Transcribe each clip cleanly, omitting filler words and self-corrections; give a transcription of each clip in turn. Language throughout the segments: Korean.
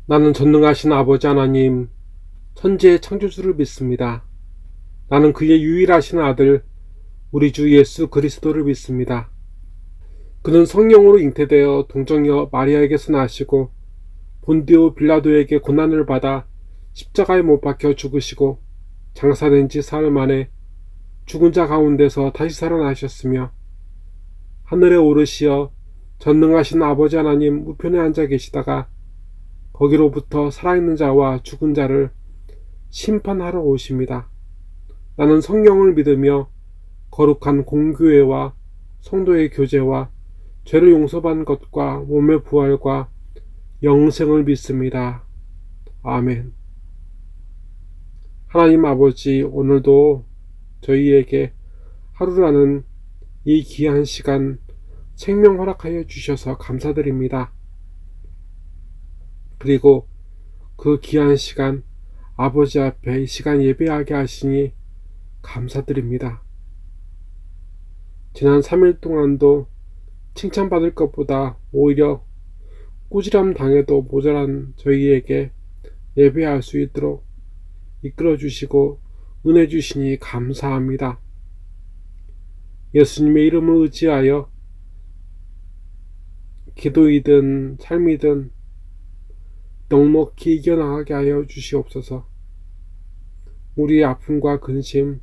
나는 전능하신 아버지 하나님, 천지의 창조주를 믿습니다. 나는 그의 유일하신 아들, 우리 주 예수 그리스도를 믿습니다. 그는 성령으로 잉태되어 동정녀 마리아에게서 나시고 본디오 빌라도에게 고난을 받아 십자가에 못 박혀 죽으시고 장사된 지 사흘 만에 죽은 자 가운데서 다시 살아나셨으며 하늘에 오르시어 전능하신 아버지 하나님 우편에 앉아 계시다가 거기로부터 살아있는 자와 죽은 자를 심판하러 오십니다. 나는 성령을 믿으며 거룩한 공교회와 성도의 교제와 죄를 용서받는 것과 몸의 부활과 영생을 믿습니다. 아멘. 하나님 아버지, 오늘도 저희에게 하루라는 이 귀한 시간 생명 허락하여 주셔서 감사드립니다. 그리고 그 귀한 시간 아버지 앞에 이 시간 예배하게 하시니 감사드립니다. 지난 3일 동안도 칭찬받을 것보다 오히려 꾸지람 당해도 모자란 저희에게 예배할 수 있도록 이끌어 주시고 은혜 주시니 감사합니다. 예수님의 이름을 의지하여 기도이든 삶이든 넉넉히 이겨나가게 하여 주시옵소서. 우리의 아픔과 근심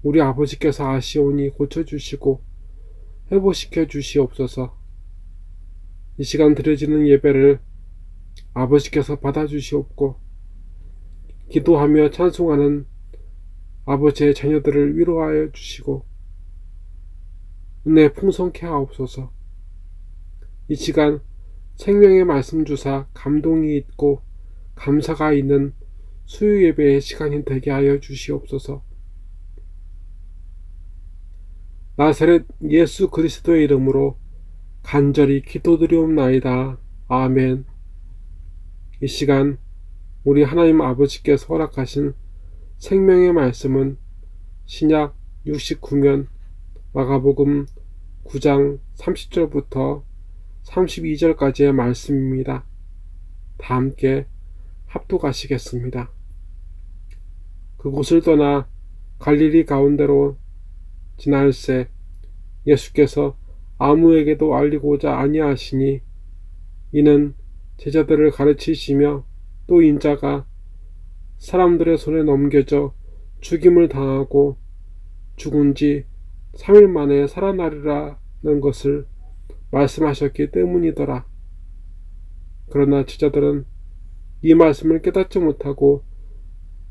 우리 아버지께서 아시오니 고쳐주시고 회복시켜 주시옵소서. 이 시간 드려지는 예배를 아버지께서 받아주시옵고 기도하며 찬송하는 아버지의 자녀들을 위로하여 주시고 은혜 풍성케 하옵소서. 이 시간 생명의 말씀 주사 감동이 있고 감사가 있는 수요 예배의 시간이 되게 하여 주시옵소서. 나사렛 예수 그리스도의 이름으로 간절히 기도드리옵나이다. 아멘. 이 시간 우리 하나님 아버지께서 허락하신 생명의 말씀은 신약 69면 마가복음 9장 30절부터 32절까지의 말씀입니다. 다 함께 합독하시겠습니다. 그곳을 떠나 갈릴리 가운데로 지날새 예수께서 아무에게도 알리고자 아니하시니 이는 제자들을 가르치시며 또 인자가 사람들의 손에 넘겨져 죽임을 당하고 죽은 지 3일 만에 살아나리라는 것을 말씀하셨기 때문이더라. 그러나 제자들은 이 말씀을 깨닫지 못하고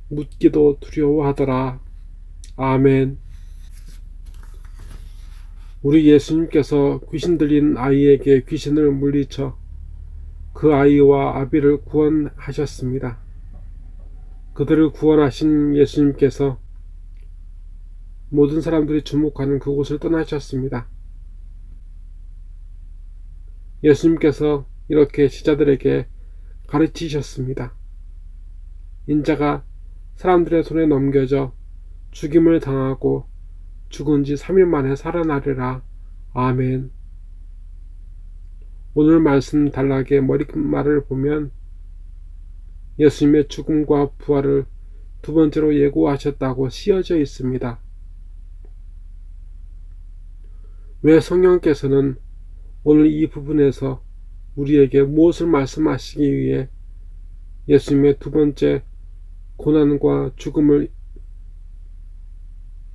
묻기도 두려워하더라. 아멘. 우리 예수님께서 귀신 들린 아이에게 귀신을 물리쳐 그 아이와 아비를 구원하셨습니다. 그들을 구원하신 예수님께서 모든 사람들이 주목하는 그곳을 떠나셨습니다. 예수님께서 이렇게 제자들에게 가르치셨습니다. 인자가 사람들의 손에 넘겨져 죽임을 당하고 죽은 지 3일 만에 살아나리라. 아멘. 오늘 말씀 단락의 머릿말을 보면 예수님의 죽음과 부활을 두 번째로 예고하셨다고 쓰여져 있습니다. 왜 성령께서는 오늘 이 부분에서 우리에게 무엇을 말씀하시기 위해 예수님의 두 번째 고난과 죽음을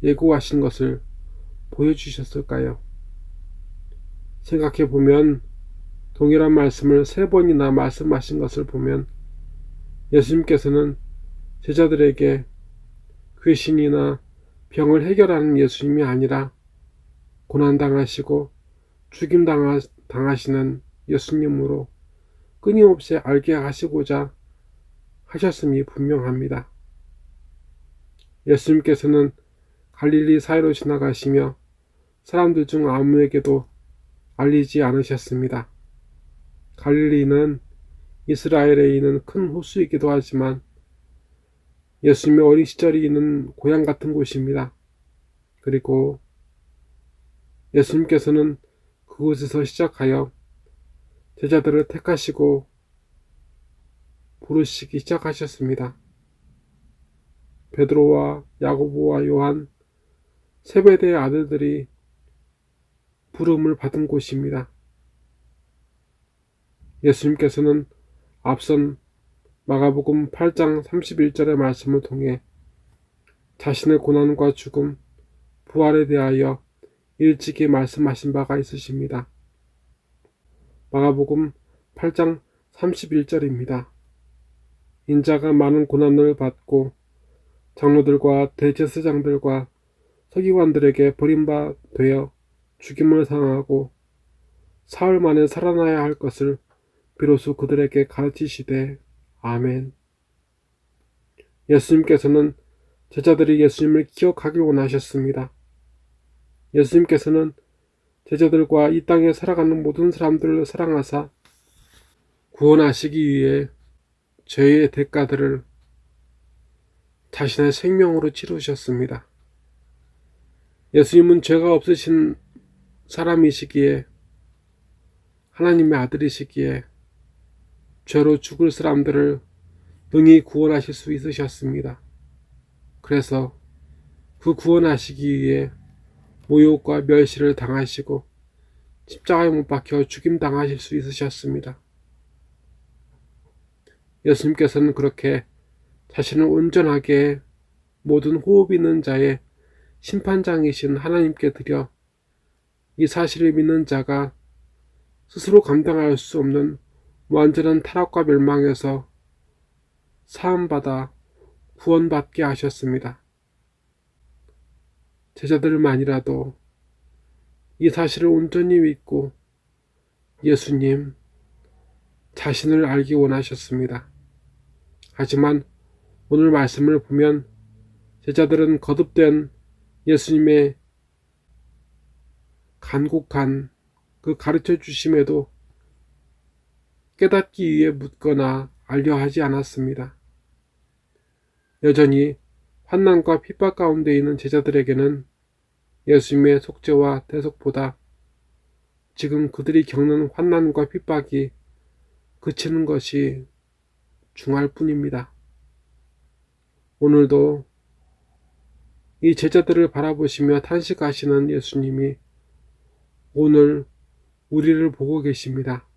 예고하신 것을 보여주셨을까요? 생각해보면 동일한 말씀을 3번이나 말씀하신 것을 보면 예수님께서는 제자들에게 귀신이나 병을 해결하는 예수님이 아니라 고난당하시고 죽임당하시는 예수님으로 끊임없이 알게 하시고자 하셨음이 분명합니다. 예수님께서는 갈릴리 사이로 지나가시며 사람들 중 아무에게도 알리지 않으셨습니다. 갈릴리는 이스라엘에 있는 큰 호수이기도 하지만 예수님의 어린 시절이 있는 고향 같은 곳입니다. 그리고 예수님께서는 그곳에서 시작하여 제자들을 택하시고 부르시기 시작하셨습니다. 베드로와 야고보와 요한 세베대의 아들들이 부름을 받은 곳입니다. 예수님께서는 앞선 마가복음 8장 31절의 말씀을 통해 자신의 고난과 죽음, 부활에 대하여 일찍이 말씀하신 바가 있으십니다. 마가복음 8장 31절입니다. 인자가 많은 고난을 받고 장로들과 대제사장들과 서기관들에게 버림받되어 죽임을 당하고 사흘 만에 살아나야 할 것을 비로소 그들에게 가르치시되 아멘. 예수님께서는 제자들이 예수님을 기억하길 원하셨습니다. 예수님께서는 제자들과 이 땅에 살아가는 모든 사람들을 사랑하사 구원하시기 위해 죄의 대가들을 자신의 생명으로 치르셨습니다. 예수님은 죄가 없으신 사람이시기에 하나님의 아들이시기에 죄로 죽을 사람들을 능히 구원하실 수 있으셨습니다. 그래서 그 구원하시기 위해 모욕과 멸시를 당하시고 십자가에 못 박혀 죽임당하실 수 있으셨습니다. 예수님께서는 그렇게 자신을 온전하게 모든 호흡 있는 자의 심판장이신 하나님께 드려 이 사실을 믿는 자가 스스로 감당할 수 없는 완전한 타락과 멸망에서 사함받아 구원받게 하셨습니다. 제자들만이라도 이 사실을 온전히 믿고 예수님 자신을 알기 원하셨습니다. 하지만 오늘 말씀을 보면 제자들은 거듭된 예수님의 간곡한 그 가르쳐 주심에도 깨닫기 위해 묻거나 알려하지 않았습니다. 여전히 환난과 핍박 가운데 있는 제자들에게는 예수님의 속죄와 대속보다 지금 그들이 겪는 환난과 핍박이 그치는 것이 중요할 뿐입니다. 오늘도 이 제자들을 바라보시며 탄식하시는 예수님이 오늘 우리를 보고 계십니다.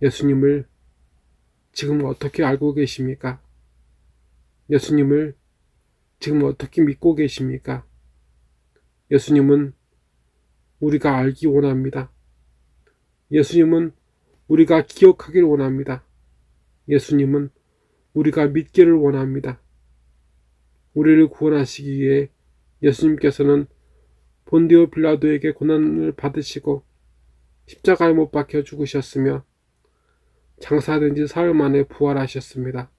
예수님을 지금 어떻게 알고 계십니까? 예수님을 지금 어떻게 믿고 계십니까? 예수님은 우리가 알기 원합니다. 예수님은 우리가 기억하길 원합니다. 예수님은 우리가 믿기를 원합니다. 우리를 구원하시기 위해 예수님께서는 본디오 빌라도에게 고난을 받으시고 십자가에 못 박혀 죽으셨으며 장사된 지 사흘 만에 부활하셨습니다.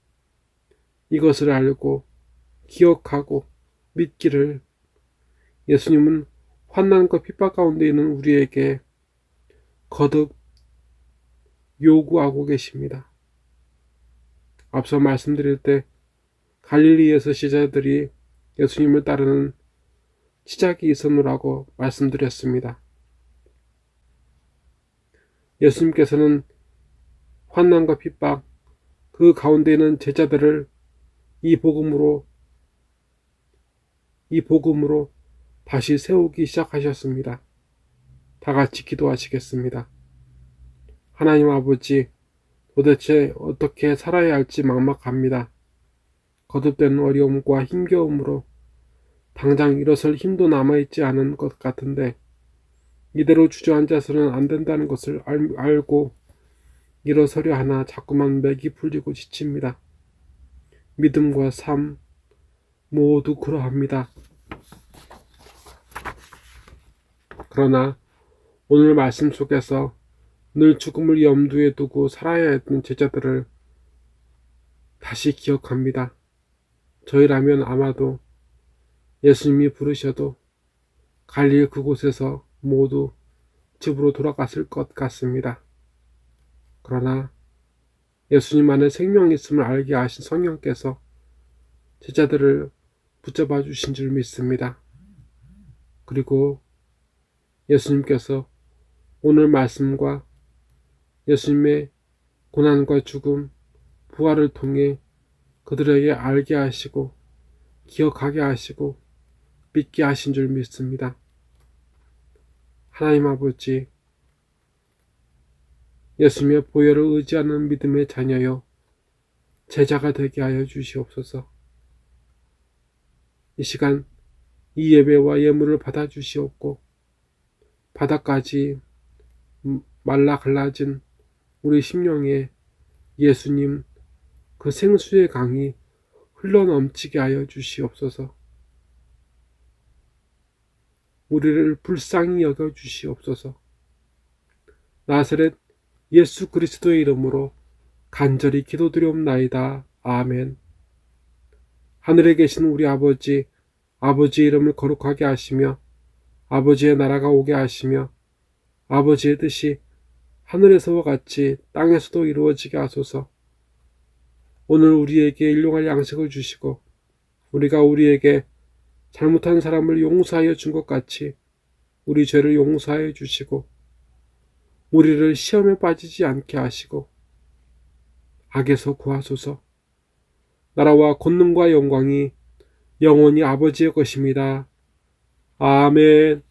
이것을 알고 기억하고 믿기를 예수님은 환난과 핍박 가운데 있는 우리에게 거듭 요구하고 계십니다. 앞서 말씀드릴 때 갈릴리에서 제자들이 예수님을 따르는 시작이 있었노라고 말씀드렸습니다. 예수님께서는 환난과 핍박 그 가운데 있는 제자들을 이 복음으로 다시 세우기 시작하셨습니다. 다 같이 기도하시겠습니다. 하나님 아버지, 도대체 어떻게 살아야 할지 막막합니다. 거듭된 어려움과 힘겨움으로 당장 일어설 힘도 남아있지 않은 것 같은데 이대로 주저앉아서는 안 된다는 것을 알고 일어서려 하나 자꾸만 맥이 풀리고 지칩니다. 믿음과 삶 모두 그러합니다. 그러나 오늘 말씀 속에서 늘 죽음을 염두에 두고 살아야 했던 제자들을 다시 기억합니다. 저희라면 아마도 예수님이 부르셔도 갈릴 그곳에서 모두 집으로 돌아갔을 것 같습니다. 그러나 예수님 안에 생명이 있음을 알게 하신 성령께서 제자들을 붙잡아 주신 줄 믿습니다. 그리고 예수님께서 오늘 말씀과 예수님의 고난과 죽음, 부활을 통해 그들에게 알게 하시고 기억하게 하시고 믿게 하신 줄 믿습니다. 하나님 아버지, 예수님의 보혈을 의지하는 믿음의 자녀여 제자가 되게 하여 주시옵소서. 이 시간 이 예배와 예물을 받아 주시옵고 바닥까지 말라 갈라진 우리 심령에 예수님 그 생수의 강이 흘러넘치게 하여 주시옵소서. 우리를 불쌍히 여겨 주시옵소서. 나사렛 예수 그리스도의 이름으로 간절히 기도드리옵나이다. 아멘. 하늘에 계신 우리 아버지, 아버지의 이름을 거룩하게 하시며 아버지의 나라가 오게 하시며 아버지의 뜻이 하늘에서와 같이 땅에서도 이루어지게 하소서. 오늘 우리에게 일용할 양식을 주시고 우리가 우리에게 잘못한 사람을 용서하여 준 것 같이 우리 죄를 용서하여 주시고 우리를 시험에 빠지지 않게 하시고 악에서 구하소서. 나라와 권능과 영광이 영원히 아버지의 것입니다. 아멘.